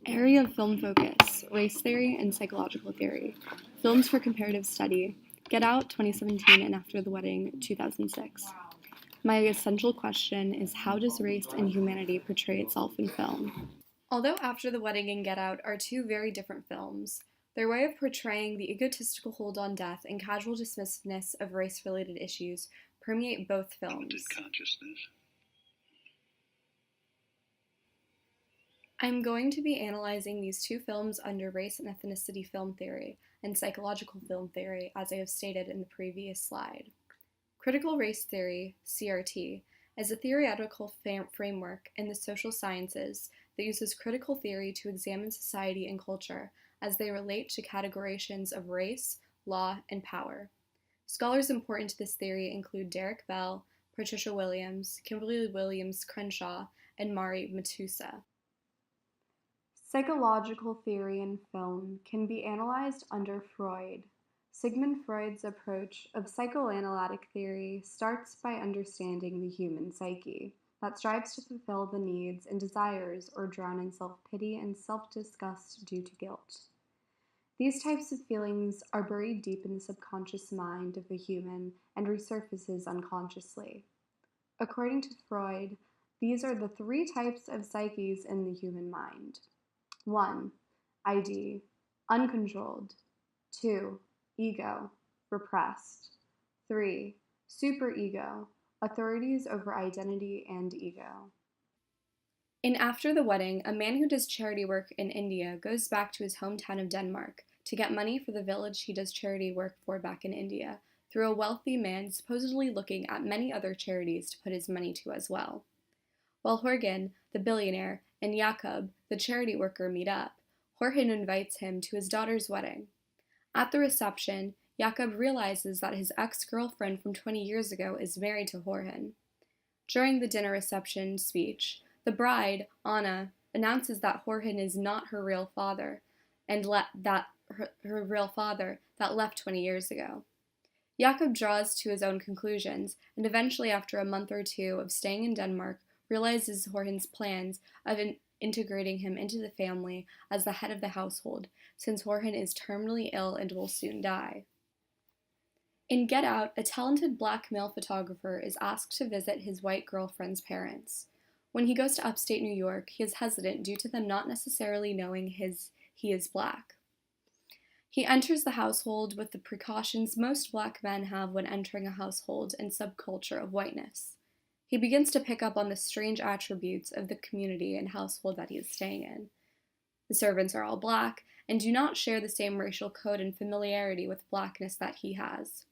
Area of film focus: race theory and psychological theory. Films for comparative study. Get Out, 2017, and After the Wedding, 2006. My essential question is, how does race and humanity portray itself in film? Although After the Wedding and Get Out are two very different films, their way of portraying the egotistical hold on death and casual dismissiveness of race-related issues permeate both films. I'm going to be analyzing these two films under race and ethnicity film theory and psychological film theory, as I have stated in the previous slide. Critical race theory, CRT, is a theoretical framework in the social sciences that uses critical theory to examine society and culture as they relate to categorizations of race, law, and power. Scholars important to this theory include Derek Bell, Patricia Williams, Kimberly Williams Crenshaw, and Mari Matusa. Psychological theory in film can be analyzed under Freud. Sigmund Freud's approach of psychoanalytic theory starts by understanding the human psyche that strives to fulfill the needs and desires or drown in self-pity and self-disgust due to guilt. These types of feelings are buried deep in the subconscious mind of the human and resurfaces unconsciously. According to Freud, these are the three types of psyches in the human mind. 1. ID, uncontrolled. 2. Ego, repressed. 3. Superego, authorities over identity and ego. In After the Wedding, a man who does charity work in India goes back to his hometown of Denmark to get money for the village he does charity work for back in India, through a wealthy man supposedly looking at many other charities to put his money to as well. While Horgen, the billionaire, and Jakob, the charity worker, meet up, Horgen invites him to his daughter's wedding. At the reception, Jakob realizes that his ex-girlfriend from 20 years ago is married to Horgen. During the dinner reception speech, the bride, Anna, announces that Horgen is not her real father, and her real father that left 20 years ago. Jakob draws to his own conclusions, and eventually, after a month or two of staying in Denmark, realizes Horgen's plans of integrating him into the family as the head of the household, since Horgen is terminally ill and will soon die. In Get Out, a talented black male photographer is asked to visit his white girlfriend's parents. When he goes to upstate New York, he is hesitant due to them not necessarily knowing he is black. He enters the household with the precautions most black men have when entering a household and subculture of whiteness. He begins to pick up on the strange attributes of the community and household that he is staying in. The servants are all black and do not share the same racial code and familiarity with blackness that he has.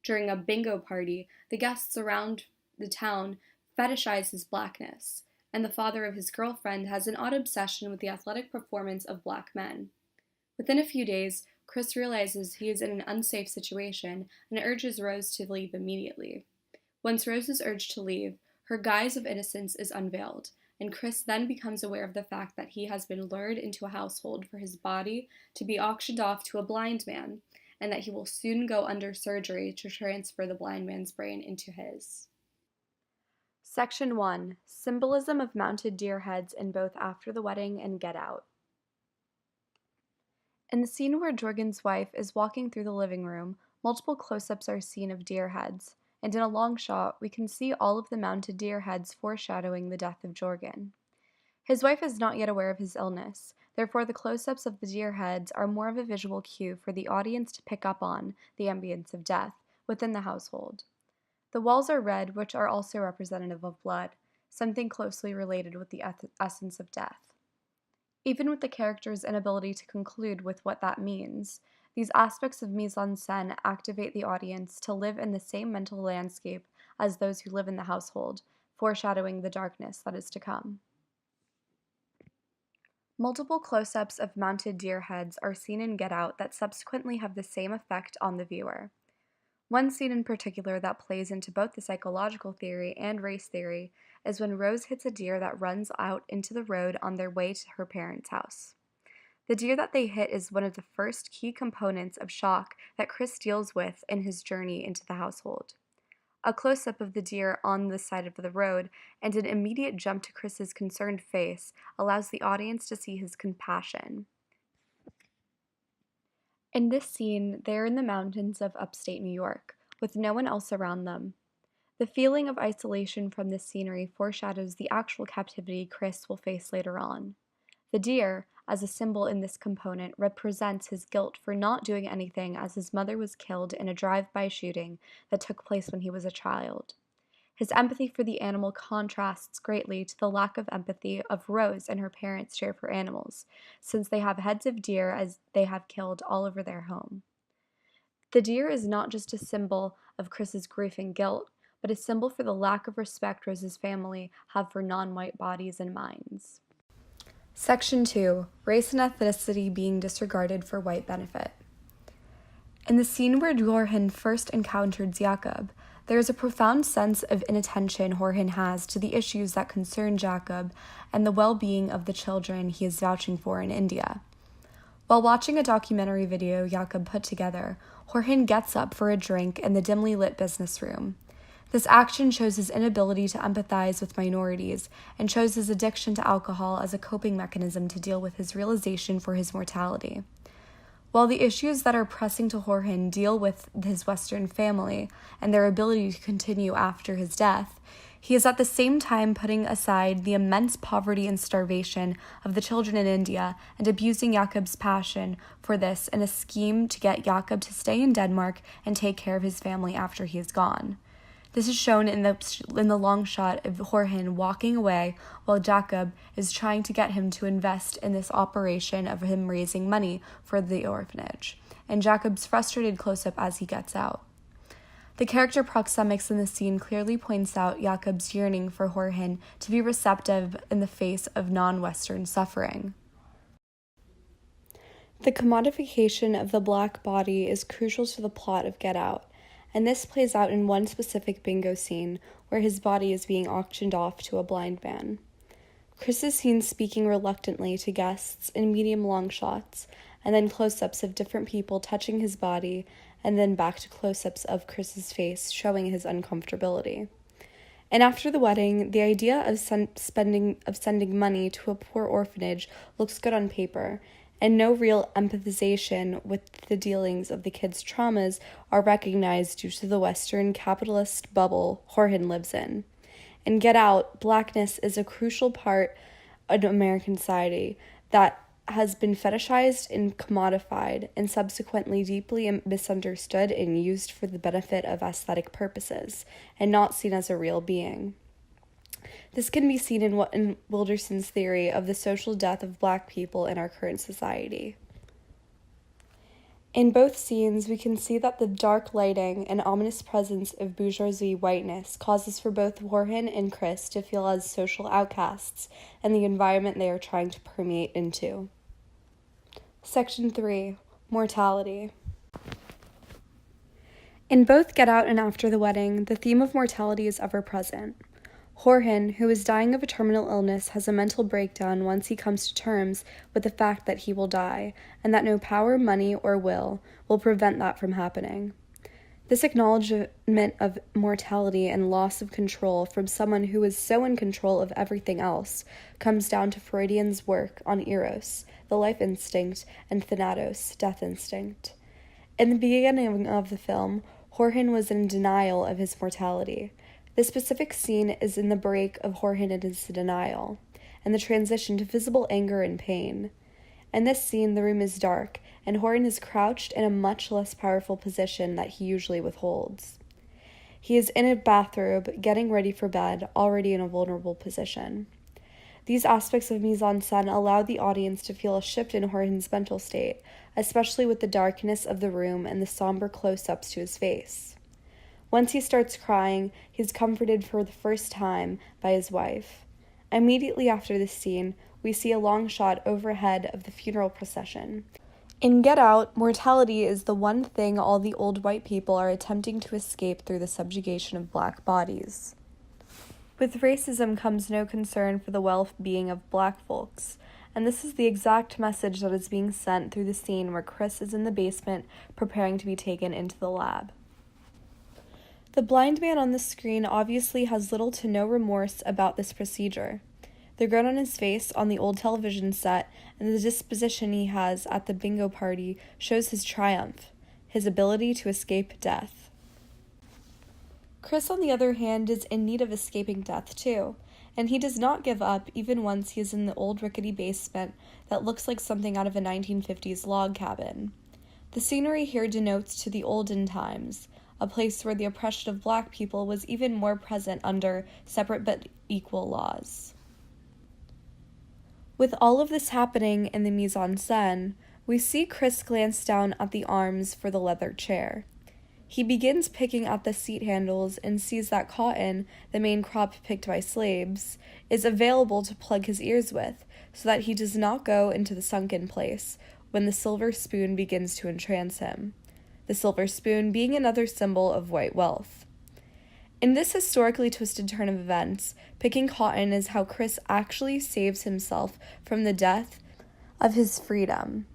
During a bingo party, the guests around the town fetishize his blackness, and the father of his girlfriend has an odd obsession with the athletic performance of black men. Within a few days, Chris realizes he is in an unsafe situation and urges Rose to leave immediately. Once Rose is urged to leave, her guise of innocence is unveiled, and Chris then becomes aware of the fact that he has been lured into a household for his body to be auctioned off to a blind man, and that he will soon go under surgery to transfer the blind man's brain into his. Section 1. Symbolism of mounted deer heads in both After the Wedding and Get Out. In the scene where Jorgen's wife is walking through the living room, multiple close-ups are seen of deer heads, and in a long shot, we can see all of the mounted deer heads foreshadowing the death of Jorgen. His wife is not yet aware of his illness, therefore the close-ups of the deer heads are more of a visual cue for the audience to pick up on the ambience of death within the household. The walls are red, which are also representative of blood, something closely related with the essence of death. Even with the character's inability to conclude with what that means, these aspects of mise-en-scène activate the audience to live in the same mental landscape as those who live in the household, foreshadowing the darkness that is to come. Multiple close-ups of mounted deer heads are seen in Get Out that subsequently have the same effect on the viewer. One scene in particular that plays into both the psychological theory and race theory is when Rose hits a deer that runs out into the road on their way to her parents' house. The deer that they hit is one of the first key components of shock that Chris deals with in his journey into the household. A close-up of the deer on the side of the road, and an immediate jump to Chris's concerned face allows the audience to see his compassion. In this scene, they're in the mountains of upstate New York, with no one else around them. The feeling of isolation from this scenery foreshadows the actual captivity Chris will face later on. The deer, as a symbol in this component, represents his guilt for not doing anything as his mother was killed in a drive-by shooting that took place when he was a child. His empathy for the animal contrasts greatly to the lack of empathy of Rose and her parents share for animals, since they have heads of deer as they have killed all over their home. The deer is not just a symbol of Chris's grief and guilt, but a symbol for the lack of respect Rose's family have for non-white bodies and minds. Section 2. Race and ethnicity being disregarded for white benefit. In the scene where Jorgen first encounters Jakob, there is a profound sense of inattention Jorgen has to the issues that concern Jakob and the well-being of the children he is vouching for in India. While watching a documentary video Jakob put together, Jorgen gets up for a drink in the dimly lit business room. This action shows his inability to empathize with minorities and shows his addiction to alcohol as a coping mechanism to deal with his realization for his mortality. While the issues that are pressing to Jorgen deal with his Western family and their ability to continue after his death, he is at the same time putting aside the immense poverty and starvation of the children in India and abusing Jakob's passion for this in a scheme to get Jakob to stay in Denmark and take care of his family after he is gone. This is shown in the long shot of Jorgen walking away while Jakob is trying to get him to invest in this operation of him raising money for the orphanage, and Jakob's frustrated close-up as he gets out. The character proxemics in the scene clearly points out Jakob's yearning for Jorgen to be receptive in the face of non-Western suffering. The commodification of the black body is crucial to the plot of Get Out, and this plays out in one specific bingo scene where his body is being auctioned off to a blind man. Chris is seen speaking reluctantly to guests in medium-long shots, and then close-ups of different people touching his body, and then back to close-ups of Chris's face showing his uncomfortability. And after the wedding, the idea of sending money to a poor orphanage looks good on paper, and no real empathization with the dealings of the kids' traumas are recognized due to the Western capitalist bubble Jorgen lives in. In Get Out, blackness is a crucial part of American society that has been fetishized and commodified and subsequently deeply misunderstood and used for the benefit of aesthetic purposes, and not seen as a real being. This can be seen in Wilderson's theory of the social death of black people in our current society. In both scenes, we can see that the dark lighting and ominous presence of bourgeoisie whiteness causes for both Jorgen and Chris to feel as social outcasts in the environment they are trying to permeate into. Section 3. Mortality. In both Get Out and After the Wedding, the theme of mortality is ever present. Jorgen, who is dying of a terminal illness, has a mental breakdown once he comes to terms with the fact that he will die, and that no power, money, or will prevent that from happening. This acknowledgement of mortality and loss of control from someone who is so in control of everything else comes down to Freudian's work on Eros, the life instinct, and Thanatos, death instinct. In the beginning of the film, Jorgen was in denial of his mortality. The specific scene is in the break of Jorgen and his denial, and the transition to visible anger and pain. In this scene, the room is dark, and Jorgen is crouched in a much less powerful position that he usually withholds. He is in a bathrobe, getting ready for bed, already in a vulnerable position. These aspects of mise-en-scène allow the audience to feel a shift in Jorgen's mental state, especially with the darkness of the room and the somber close-ups to his face. Once he starts crying, he is comforted for the first time by his wife. Immediately after this scene, we see a long shot overhead of the funeral procession. In Get Out, mortality is the one thing all the old white people are attempting to escape through the subjugation of black bodies. With racism comes no concern for the well-being of black folks, and this is the exact message that is being sent through the scene where Chris is in the basement preparing to be taken into the lab. The blind man on the screen obviously has little to no remorse about this procedure. The grin on his face on the old television set and the disposition he has at the bingo party shows his triumph, his ability to escape death. Chris, on the other hand, is in need of escaping death too, and he does not give up even once he is in the old rickety basement that looks like something out of a 1950s log cabin. The scenery here denotes to the olden times, a place where the oppression of black people was even more present under separate but equal laws. With all of this happening in the mise-en-scène, we see Chris glance down at the arms for the leather chair. He begins picking at the seat handles and sees that cotton, the main crop picked by slaves, is available to plug his ears with, so that he does not go into the sunken place when the silver spoon begins to entrance him. The silver spoon being another symbol of white wealth. In this historically twisted turn of events, picking cotton is how Chris actually saves himself from the death of his freedom.